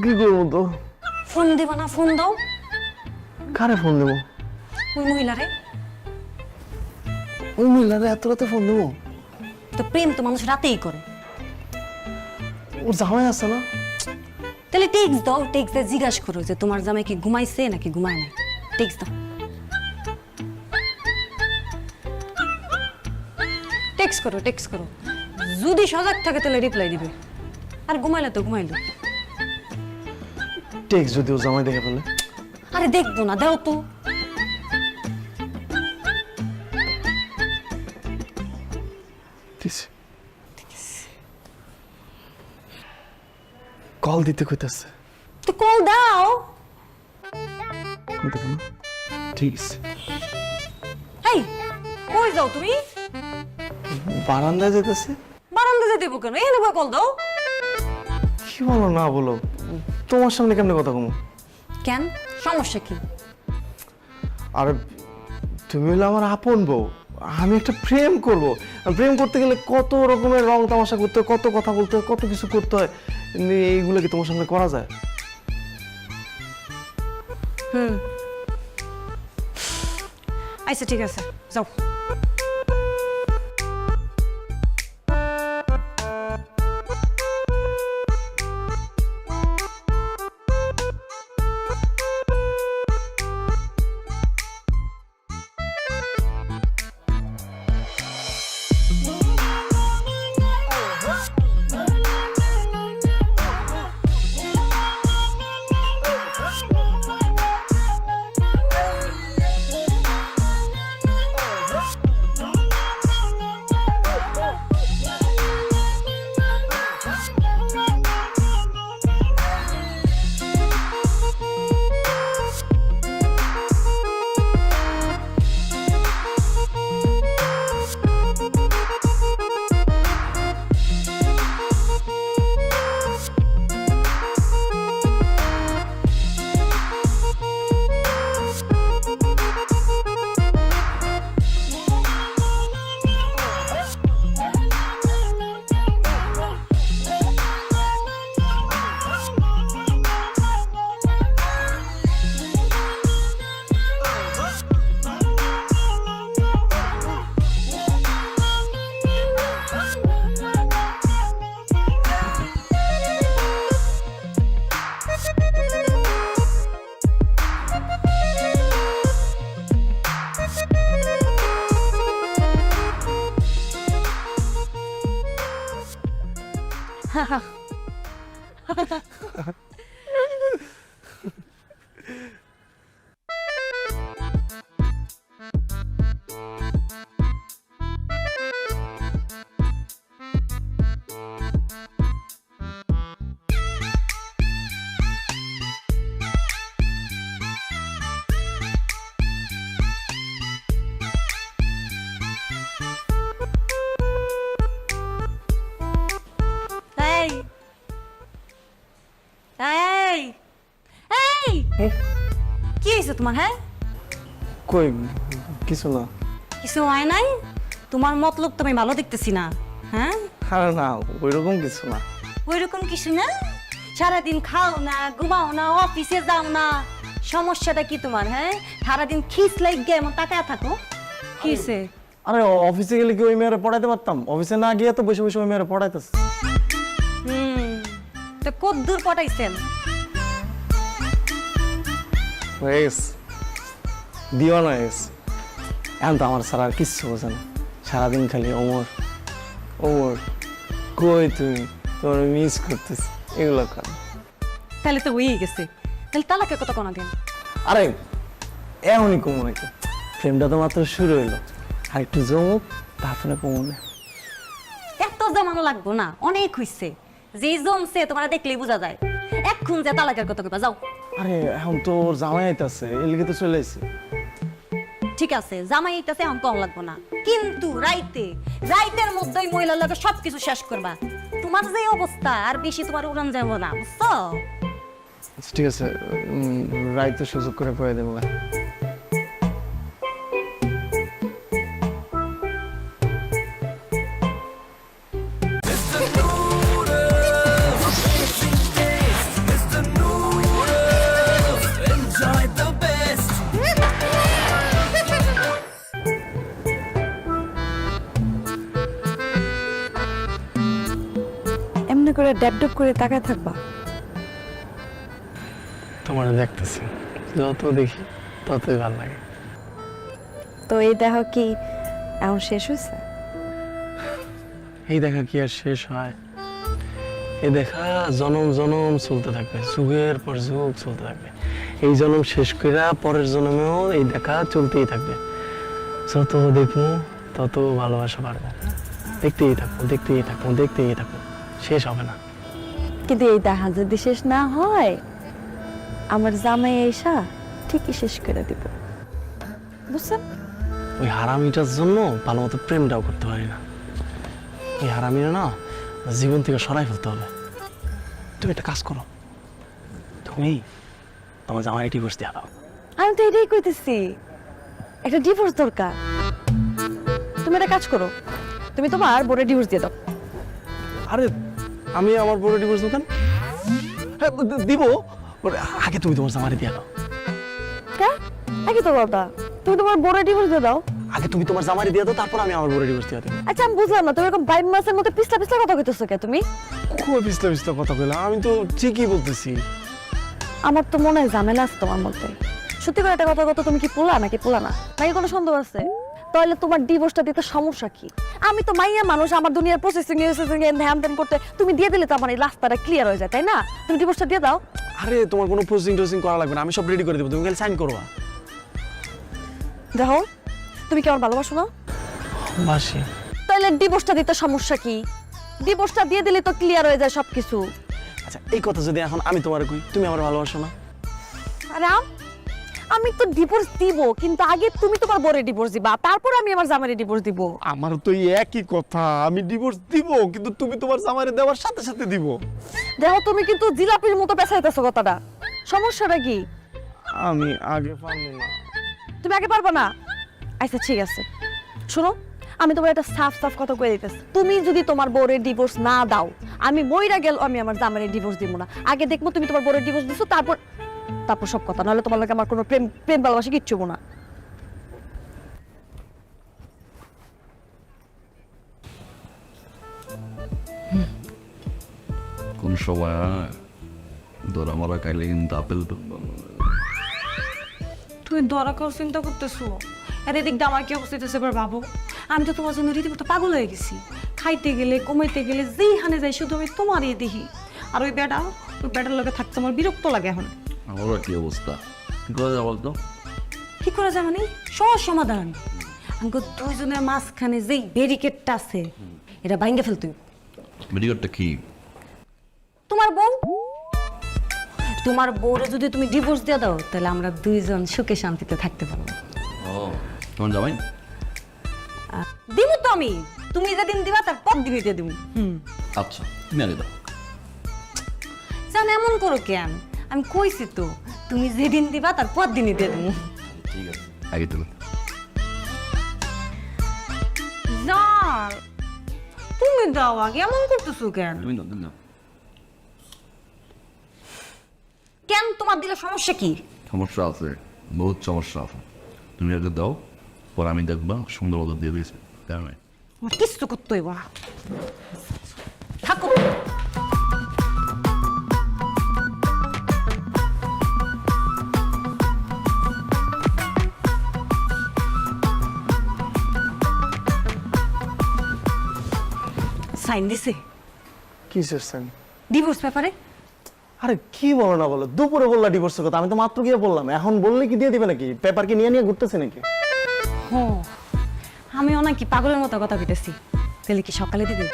কি করবো তো? ফোন দিবা না? ফোন দাও। কারে ফোন দেবো? ওই মহিলারে। ওই মহিলারে এত রাতে ফোন দেবো? তো প্রেম তো মানুষ রাতেই করে। ওর জামাই আছে না? তাহলে টেক্সট দাও, টেক্সট দিয়ে জিজ্ঞাসা করো যে তোমার জামাই কি ঘুমাইছে নাকি ঘুমায় নাই। টেক্সট দাও, টেক্সট করো, টেক্সট করো। যদি সজাগ থাকে তাহলে রিপ্লাই দিবে, আর ঘুমাইলে তো ঘুমাইলো। টেক্সট যদি ও জামাই দেখে ফেলে? আরে দেখবো না, দাও তো। কল দিতে কইতাছে। তো কল দাও। ঠিক আছে। এই কই যাও তুমি? বারান্দায় যেতেছে। বারান্দা যেতে দেবো কেন? এখানে বসে কল দাও। কি বলো না বলো, তোমার সামনে কেমনে কথা কমো? কেন, সমস্যা কি? আর তুমি হলে আমার আপন বউ, আমি একটা প্রেম করব। আর প্রেম করতে গেলে কত রকমের রং তামাশা করতে হয়, কত কথা বলতে হয়, কত কিছু করতে হয়। এইগুলো কি তোমার সামনে করা যায়? আচ্ছা ঠিক আছে, যাও। কি হয়েছে তোমার? হ্যাঁ, কই কিছু না। কিছু হয় নাই? তোমার মতলব তুমি ভালো দেখতেছি না। হ্যাঁ, আরে না, ওইরকম কিছু না। ওইরকম কিছু না? সারাদিন খাও না, ঘুমাও না, অফিসে যাও না, সমস্যাটা কি তোমার? হ্যাঁ, সারাদিন খিস লাগে এমন তাকায় থাকো। কি হয়েছে? আরে অফিসে গেলে কি ওই মেয়েরা পড়াইতে পারতাম? অফিসে না গিয়ে তো বসে বসে ওই মেয়েরা পড়াইতেছে। তো কত দূর পটাইছেন? হয়ে গেছে, দিওয়ানা হয়ে গেছে। এখন তো আমার ছাড়া আর কিচ্ছু বোঝে না, সারাদিন খালি ওমর ওমর, কই তুমি, তোমার মিস করতেছি, এগুলো কর। তাহলে তো হয়েই গেছে, তাহলে তালাকের কথা কোনো দিন? আরে এমনই কমো নাকি, প্রেমটা তো মাত্র শুরু হইলো, আর একটু জমুক তারপরে কমনে। এত জমানো লাগবো না, অনেক হইছে। যে জমছে তোমরা দেখলেই বোঝা যায়। এখন যে তালাকের কথা কইবা, যাও। আরে এখন তো ওর জামাই আইতাছে, এর লিগে তো চলে আইছে। ঠিক আছে, জামাই আইতাছে, এখন কম লাগবো না, কিন্তু রাইতের মধ্যেই মহিলার লগে সবকিছু শেষ করবা। তোমার যে অবস্থা, আর বেশি তোমার উড়ান যাবো না, বুঝছো? ঠিক আছে, রাইতে সুযোগ করে পড়ে দেবো। করে ড্যাপ করে তাকায় থাকবা? তোমার দেখতেছি, যত দেখি ততই ভালো লাগে। তো এই দেখা কি এখন শেষ হয়েছে? এই দেখা কি আর শেষ হয়? এই দেখা জনম জনম চলতে থাকবে, যুগের পর যুগ চলতে থাকবে। এই জনম শেষ করে পরের জন্মেও এই দেখা চলতেই থাকবে। যত দেখবো তত ভালোবাসা বাড়বে। দেখতেই থাকবো, দেখতেই থাকবো, দেখতেই থাকবো, শেষ হবে না। কিন্তু এই দেখা যদি শেষ না হয়, আমার জামাই এসা ঠিকই শেষ করে দিব, বুঝছেন? ওই হারামিটার জন্য ভালো মতো প্রেমটাও করতে পারি না। এই হারামিরা না জীবন থেকে সরাই ফেলতে হবে। তুমি একটা কাজ করো, তুমি তোমার জামাই ডিভোর্স দিয়ে দাও। আমি তো এটাই কইতেছি, একটা ডিভোর্স দরকার। তুমি একটা কাজ করো, তুমি তোমার বোরে ডিভোর্স দিয়ে দাও। আরে আমি আমার বড় ডিভোর্স দোকান দিব, আগে তুমি তোমার জামাই দিয়ে দাও। কে? আগে তো বাবা, তুমি তোমার বোরে ডিভোর্স দিয়ে দাও। আগে তুমি তোমার জামাই দিয়ে দাও, তারপর আমি আমার বড় ডিভোর্স দিয়ে দেবো। আচ্ছা আমি বুঝলাম না, তুমি এরকম 22 মাসের মধ্যে পিছলা পিছলা কথা কইতেছো কে তুমি? খুব পিছলা পিছলা কথা কইলাম, আমি তো ঠিকই বলতেছি। আমার তো মনে হয় ঝামেলা আছে তোমার মধ্যে। সত্যি করে একটা কথা কত, তুমি কি পোলা নাকি পোলা না, নাকি কোনো সন্দেহ আছে? তাহলে তোমার ডিভোর্সটা দিতে সমস্যা কি? আমি তো মাইয়া মানুষ, আমার দুনিয়ার প্রসেসিং ধ্যান ধ্যান করতে তুমি দিয়ে দিলে তো আমার এই রাস্তাটা ক্লিয়ার হয়ে যায়, তাই না? তুমি ডিভোর্সটা দিয়ে দাও। আরে তোমার কোনো প্রসেসিং টোসিং করা লাগবে না, আমি সব রেডি করে দেবো, তুমি খালি সাইন করবা। দেখো, তুমি কি আমার ভালোবাসো না? বাসি। তাহলে ডিভোর্সটা দিতে সমস্যা কি? ডিভোর্সটা দিয়ে দিলে তো ক্লিয়ার হয়ে যায় সবকিছু। আচ্ছা এই কথা যদি এখন আমি তোমার কই, তুমি আমার ভালোবাসো না? আরে আমি তো ডিভোর্স দিব, কিন্তু আগে তুমি তোমার বরে ডিভোর্স দিবা, তারপর আমি আমার জামাইরে ডিভোর্স দিব। আমার তো এই একই কথা, আমি ডিভোর্স দিব কিন্তু তুমি তোমার জামাইরে দেওয়ার সাথে সাথে দিব। দেখো তুমি কিন্তু জিলাপির মতো পেছাইতেছো কথাটা। সমস্যাটা কি? আমি আগে পারবো না। তুমি আগে পারবা না? আচ্ছা ঠিক আছে, শোনো, আমি তোমার একটা সাফ সাফ কথা কয়ে দিতেছি। তুমি যদি তোমার বউরের ডিভোর্স না দাও, আমি মইরা গেল আমি আমার জামাইরে ডিভোর্স দিব না। আগে দেখবো তুমি তোমার বউরের ডিভোর্স দিছো, তারপর সব কথা। নাহলে তোমার লাগে আমার কোনো প্রেম ভালোবাসা কিচ্ছু না। কোন সময় ধরা মারা খাইলে কিন্তু আপেল তুই দরা কর চিন্তা করতেছো, আর এদিক দিয়ে আমার কি অবস্থা হইতেছে এবার ভাবো। আমি তো তোমার জন্য রীতিমতো পাগল হয়ে গেছি। খাইতে গেলে কমাইতে গেলে যেই হানে যাই শুধু আমি তোমারই দেখি। আর ওই বেটার লগে থাকতে আমার বিরক্ত লাগে এখন। আমারও কি অবস্থা, কি করা যায় বলতো? কি করা যায় মানে? সহজ সমাধান। আমাকে দুইজনের মাঝখানে যেই ব্যারিকেডটা আছে এটা ভাঙ্গে ফেলতে। মেডিকেলটা কি? তোমার বউরে যদি তুমি ডিভোর্স দিয়ে দাও, তাহলে আমরা দুইজন সুখে শান্তিতে থাকতে পারবো। ও তোমার জামাই দিব তো আমি, তুমি যেদিন দিবা তার পর দিনই দিয়ে দিব। আচ্ছা তুমি আগে দাও। জান এমন করো কেন? আমি কইছি তো তুমি যেদিন দিবা তার পর দিনই দিয়ে দেবো। ঠিক আছে আগে তুমি। জান তুমি দাও আগে, এমন করতেছো কেন? তুমি দাও তুমি দাও। কেন তোমার দিলে সমস্যা কি? সমস্যা আছে, বহুত সমস্যা আছে। তুমি আগে দাও, পর আমি দেখবা সুন্দর মতো দিয়ে দিয়েছি। তাই নয় আমার কিছু করতে হইব না। থাকো। সাইন দিছে কিসের সাইন? ডিভোর্স পেপারে। আরে কি বলো না বলো, দুপুরে বললা ডিভোর্সের কথা, আমি তো মাত্র গিয়ে বললাম। এখন বললে কি দিয়ে দিবে নাকি? পেপার কি নিয়ে নিয়ে ঘুরতেছে নাকি? ও আমিও নাকি পাগলের মতো কথা কইতেছি। তাহলে কি সকালে দিবে?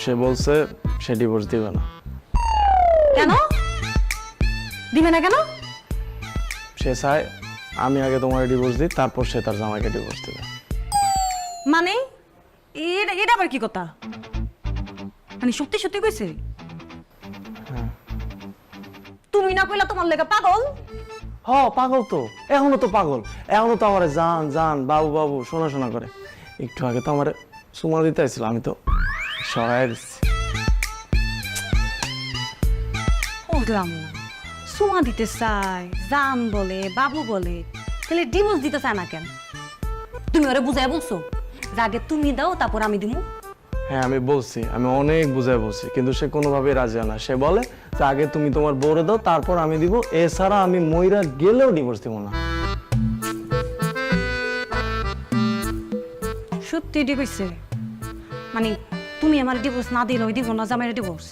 সে বলছে সে ডিভোর্স দিবে না। কেন দিবে না কেন? সে চায় আমি আগে তোমার ডিভোর্স দিই, তারপর সে তার জামাইকে ডিভোর্স দেবে। মানে এটা আবার কি কথা? মানে সত্যি সত্যি কইছে? তুমি না কইলা তোমার লেগে পাগল? হ পাগল তো, এখনো তো পাগল, এখনো তো আমার জান জান বাবু বাবু শোনা শোনা করে। একটু আগে তো আমার সুমা দিতে আসছিল, আমি তো সরাই দিচ্ছি। বুঝলাম না, সোয়া দিতে চায়, জান বলে, বাবু বলে, তাহলে ডিভোর্স দিতে চায় না কেন? তুমি ওরে বুঝাই বলছো যে আগে তুমি দাও তারপর আমি দিমু? হ্যাঁ আমি বলছি, আমি অনেক বুঝাই বলছি, কিন্তু সে কোনোভাবেই রাজি হয় না। সে বলে যে আগে তুমি তোমার বউরে দাও, তারপর আমি দিব, এছাড়া আমি মইরা গেলেও ডিভোর্স দিব না। সত্যি ডিভোর্স মানে তুমি আমার ডিভোর্স না দিলেও দিব না জামাইয়ের ডিভোর্স?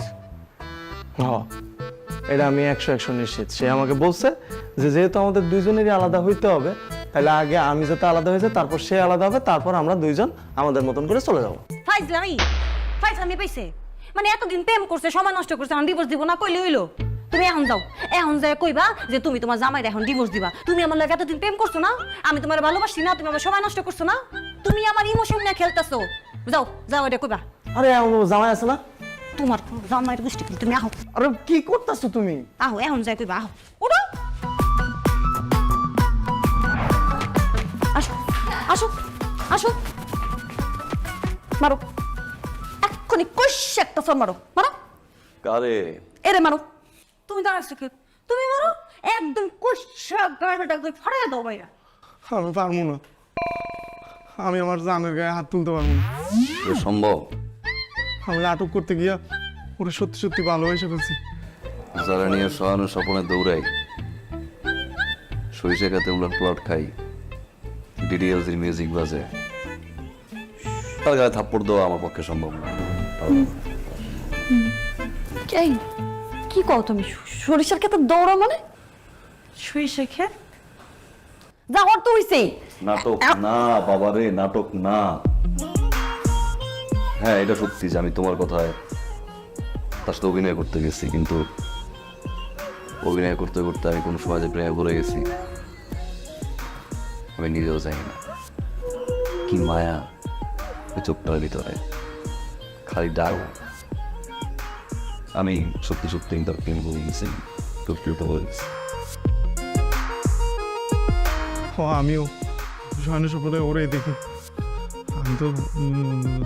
হ্যাঁ, এটা আমি 100% নিশ্চিত। সে আমাকে বলছে যে যেহেতু আমাদের দুইজনেরই আলাদা হইতে হবে, তাহলে আগে আমি যাতে আলাদা হয়েছে, তারপর সে আলাদা হবে, তারপর আমরা দুইজন আমাদের মতন করে চলে যাবো। ফাইজলামি পাইছে মানে এতদিন প্রেম করছে, সময় নষ্ট করছে, এখন ডিভোর্স দিব না কইলে হইলো? তুমি এখন যাও, এখন যাই কইবা যে তুমি তোমার জামাইয়ের এখন ডিভোর্স দিবা। তুমি আমার লাগে এতদিন প্রেম করছো না, আমি তোমার ভালোবাসি না, তুমি আমার সময় নষ্ট করছো না, তুমি আমার ইমোশন নিয়ে খেলতেছো। যাও যাও, এটা কইবা। আরে আমার জামাই আছে না? তোমার জামাইয়ের গোষ্ঠী কি, তুমি আহো আরে কি করতেছো তুমি? আহো, এখন যাই কইবা, আহো ওঠো, আসো আসো আসো, মারো এক্ষুনি কইছে একটা ফোন মারো, মারো কারে? এরে মারো। তুমি দাঁড়াচ্ছ কি? তুমি মারো একদম কইছে গাড়িটা একদম ফাড়াইয়া দাও ভাইয়া। আমি পারবো না, আমি আমার জানের গায়ে হাত তুলতে পারবো না। এটা সম্ভব? আমি নাটক করতে গিয়া ওরা সত্যি সত্যি ভালোবেসে ফেলছি। যারা নিয়ে শয়ন স্বপনে দৌড়াই, সরিষা খাতে উলট প্লট খাই, ডিডিএলসির মিউজিক বাজে, তার গায়ে থাপ্পড় দেওয়া আমার পক্ষে সম্ভব না। এই কি কও তুমি? সরিষার ক্ষেতে দৌড়া মানে? সরিষার ক্ষেত যা অর্থ হইছে? নাটক না বাবারে, নাটক না। হ্যাঁ এটা সত্যি যে আমি তোমার কথায় তার সাথে অভিনয় করতে গেছি, কিন্তু অভিনয় করতে করতে আমি কোনো সময় যে প্রেমে পড়ে গেছি আমি নিজেও জানি না। কি মায়া ওই চোখটার ভিতরে, খালি ডাক। আমি সত্যি সত্যি তার প্রেম করে গেছি, প্রকৃত হয়ে গেছি। আমিও শয়নের স্বপ্নে ওরে দেখি। আমি তো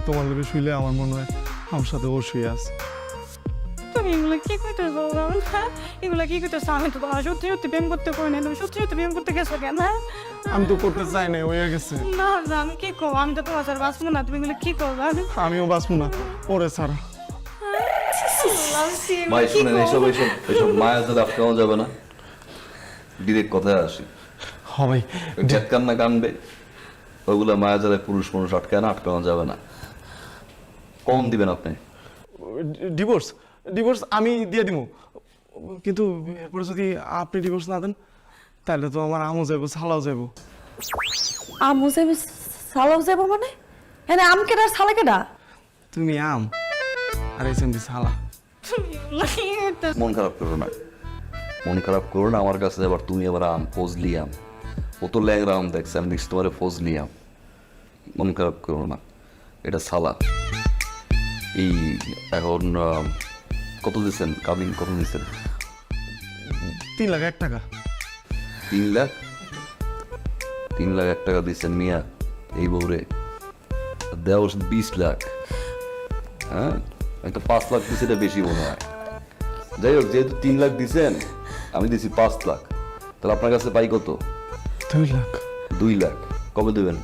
তোমার লোকে শুইলে আমার মনে হয় আমার সাথে ও শুয়ে আছে। তুমি এগুলো কি করতেছো? এগুলো কি করতেছো? আমি তো তোমার সত্যি সত্যি প্রেম করতে কই না, তুমি সত্যি সত্যি প্রেম করতে গেছো কেন? আমি তো করতে চাই না, হয়ে গেছে। না না, আমি কি করবো? আমি তো তোমার সাথে বাঁচবো না, তুমি এগুলো কি করবো? আমিও বাঁচবো না ওরে ছাড়া। ভাই শুনেন, এইসব এইসব এইসব মায়া যাতে আটকানো যাবে না। ডিরেক্ট কথায় আসি, ভাই জ্যাক কান্না কানবে, ওইগুলো মায়া যারা পুরুষ মানুষ আটকায় না, আটকানো যাবে না। কম দিবেন আপনি? ডিভোর্স ডিভোর্স আমি দিয়ে দিব, কিন্তু এরপরে যদি আপনি ডিভোর্স না দেন তাহলে তো আমার আমও যাবো, ছালাও যাবো। আমু যাবো সালাও যাবো মানে? হ্যাঁ আম কেডা সালা কেডা? তুমি আম আর এই তুমি ছালা। মন খারাপ করো না, মন খারাপ করো না। আমার কাছে আবার তুমি আবার আম, ফজলি আম। ও তো ল্যাংরা আম দেখছে, আমি দেখছি তোমার ফজলি আম। মন খারাপ করো না, এটা সালা। এই এখন কত দিচ্ছেন? কাবিন কত দিচ্ছেন? 3,01,000 টাকা। 3 লাখ? 3 লাখ 1 টাকা দিচ্ছেন মিয়া এই বউরে? দেওয়া 20 লাখ। হ্যাঁ আমি তো 5 লাখ দিচ্ছি, এটা বেশি মনে হয়। যাই হোক, যেহেতু 3 লাখ দিচ্ছেন, আমি দিচ্ছি 5 লাখ। তাহলে আপনার কাছে পাই কত? 2 লাখ। 2 লাখ। কবে দেবেন?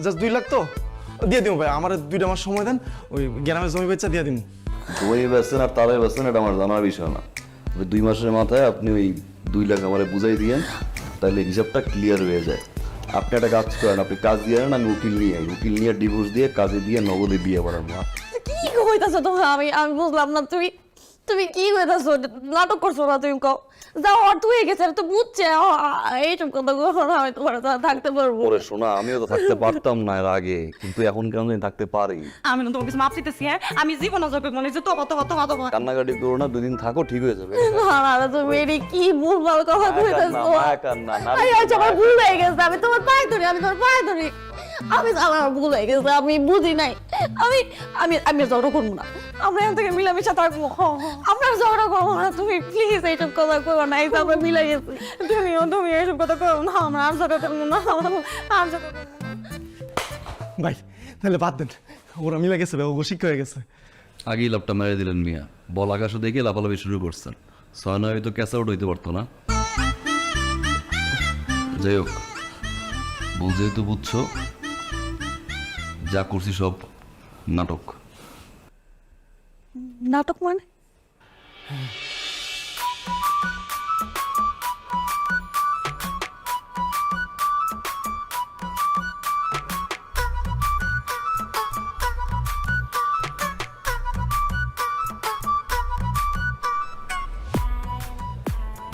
জাস্ট 2 লাখ তো দিয়ে দিব ভাই, আমার 2টা মাস সময় দেন, ওই গ্রামের জমি বেচা দিয়ে দিব। জমি বেচছেন আর তারাই বেচছেন, এটা আমার জানার বিষয় না। ওই 2 মাসের মাথায় আপনি ওই 2 লাখ আমার বুঝাই দিয়েন, তাহলে হিসাবটা ক্লিয়ার হয়ে যায়। আপনি একটা কাজ করেন, আপনি কাজ দিয়ে নেন, আমি উকিল নিয়ে ডিভোর্স দিয়ে কাজে দিয়ে নগদে বিয়ে করার মা। কি কইতাছো তুমি? আমি বুঝলাম না, তুমি কি কইতাছো? নাটক করছো না তুমি? কও যাও, অর্থ হয়ে গেছে, তো বুঝছে। এইসব কথা আমি তোমার সাথে থাকতে পারবো? ওরে শোনা, আমিও তো থাকতে পারতাম না এর আগে, কিন্তু এখন কেন জানি থাকতে পারি। আমি না তোমার কিছু মাপ চাইতেছি, হ্যাঁ? আমি জীবনে যাবে মনে হচ্ছে তোমার কান্নাকাটি করো না, 2 দিন থাকো, ঠিক হয়ে যাবে। না তুমি এটি কি ভুলভাল কথা কইতাছো? মায়া কান্না না। আমার ভুল হয়ে গেছে, আমি তোমার পায়ে ধরি, আমি তোমার পায়ে ধরি। আমার ভুল হয়ে গেছে, আমি বুঝি নাই। আমি ঝগড়া করবো না, আমরা এখান থেকে মিলামিশা থাকবো। আমরা ঝগড়া করবো না, তুমি প্লিজ এইসব কথা কইবো না। এই তো আমরা মিলাই গেছি। তুমি এইসব কথা কইও না, আমরা আর ঝগড়া করবো না, আর ঝগড়া করবো না। ভাই তাহলে বাদ দেন, ওরা মিলে গেছে, ও শিক্ষা হয়ে গেছে। আগেই লাভটা মেরে দিলেন মিয়া, বল আকাশও দেখে লাফালাফি শুরু করছেন। 6 নয় তো ক্যাচ আউট হইতে পারতো না। যাই হোক, ভুল যেহেতু বুঝছো, যা করছি সব নাটক। নাটক মানে?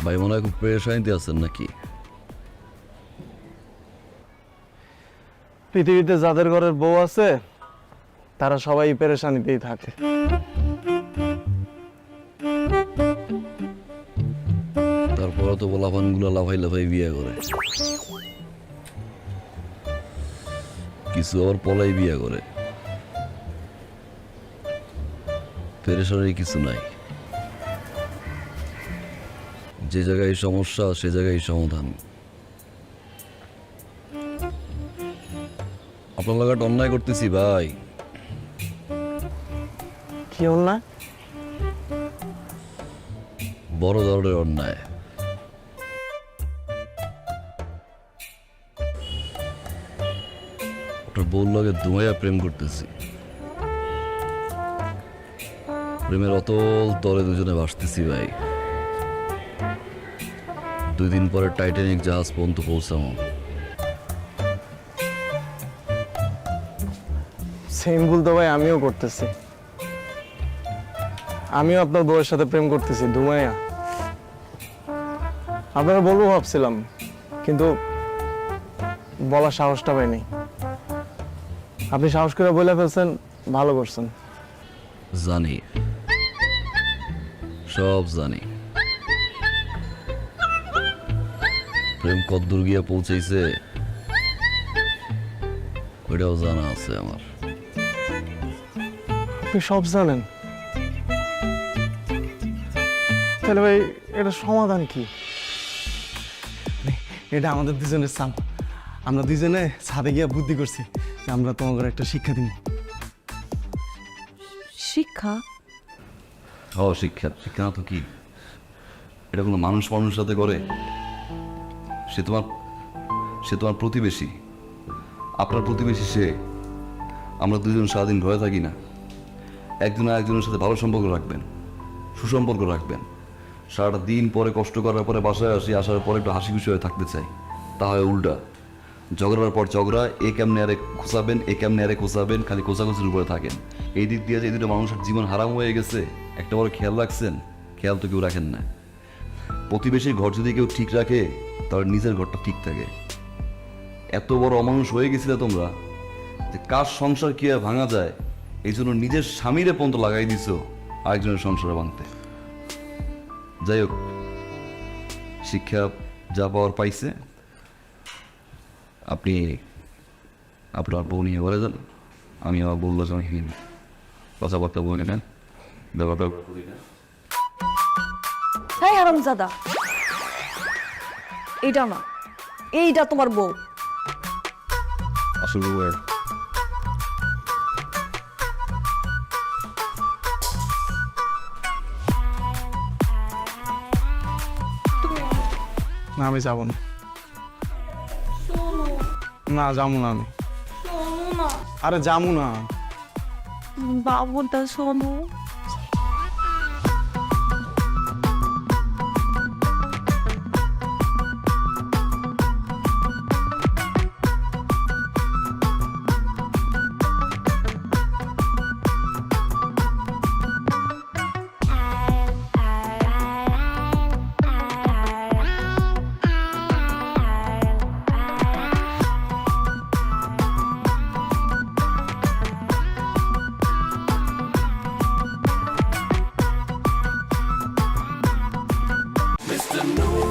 ভাই মনে হয় খুব পেরেশানিতে আছেন নাকি? পৃথিবীতে যাদের ঘরের বউ আছে তারা সবাই পেরেশানিতেই থাকে। তারপরে তো পোলাপানগুলো লাফাই লাফাই বিয়ে করে, কিছু আবার পলাই বিয়ে করে। পেরেশানির কিছু নাই, যে জায়গায় সমস্যা সে জায়গায় সমাধান। আপনার লাগাটা অন্যায় করতেছি ভাই। কি হল না? বড় ধরনের অন্যায়। ওটার বউর লগে দুমাইয়া প্রেম করতেছি, প্রেমের অতল তলে দুজনে ভাসতেছি ভাই। 2 দিন পরে টাইটানিক জাহাজ পর্যন্ত পৌঁছাবো। সেম ভুল তো ভাই আমিও করতেছি। আমিও আপনার বউয়ের সাথে প্রেম করতেছি, ধুমাইয়া। আপনারা বলবো ভাবছিলাম, কিন্তু বলার সাহসটা পাইনি। আপনি সাহস করে বলে ফেলছেন, ভালো করছেন। জানি, সব জানি। প্রেম কদ্দূর গিয়া পৌঁছাইছে ওইটাও জানা আছে আমার। আপনি সব জানেন? তাহলে ভাই এটা সমাধান কি? এটা আমাদের দুজনের চাপ। আমরা দুজনে ছাদে গিয়া বুদ্ধি করছি যে আমরা তোমাকে একটা শিক্ষা দিব। শিক্ষা? ও শিক্ষা, শিক্ষা না তো কি? এটা কোনো মানুষ মানুষের সাথে করে? সে তোমার প্রতিবেশী, আপনার প্রতিবেশী সে। আমরা দুজন সারাদিন ঘরে থাকি না, একজন আরেকজনের সাথে ভালো সম্পর্ক রাখবেন, সুসম্পর্ক রাখবেন। সারাটা দিন পরে কষ্ট করার পরে বাসায় আসার পরে একটু হাসি খুশি হয়ে থাকতে চাই। তা হয় উল্টা, ঝগড়ার পর ঝগড়া, এ কেমনে আরে খোঁচাবেন, এ কেমনে আরে খোঁচাবেন, খালি খোঁচাখুচির উপরে থাকেন। এই দিক দিয়ে যে এই দুটো মানুষের জীবন হারাম হয়ে গেছে, একটা বড় খেয়াল রাখছেন? খেয়াল তো কেউ রাখেন না। প্রতিবেশীর ঘর যদি কেউ ঠিক রাখে তাহলে নিজের ঘরটা ঠিক থাকে। এত বড় অমানুষ হয়ে গেছিলে তোমরা যে কার সংসার কি আর ভাঙা যায় এই জন্য নিজের স্বামীরে পর্যন্ত লাগাই দিছো আরেকজনের সংসারে ভাঙতে। যাই হোক, শিক্ষা যা পাওয়ার পাইছে। আপনি আপনার বউ নিয়ে ঘরে যান, আমি আমার বউগুলোর সঙ্গে কথাবার্তা বলে নেন, ব্যাপারটা করি না। হ্যাঁ হারামজাদা, এইটা না, এইটা তোমার বউ। আসল বউ এর না, আমি যাবো না। না, যাবো না আমি। আরে যাবো না। বাবুটা শোনো। Mr. Noor.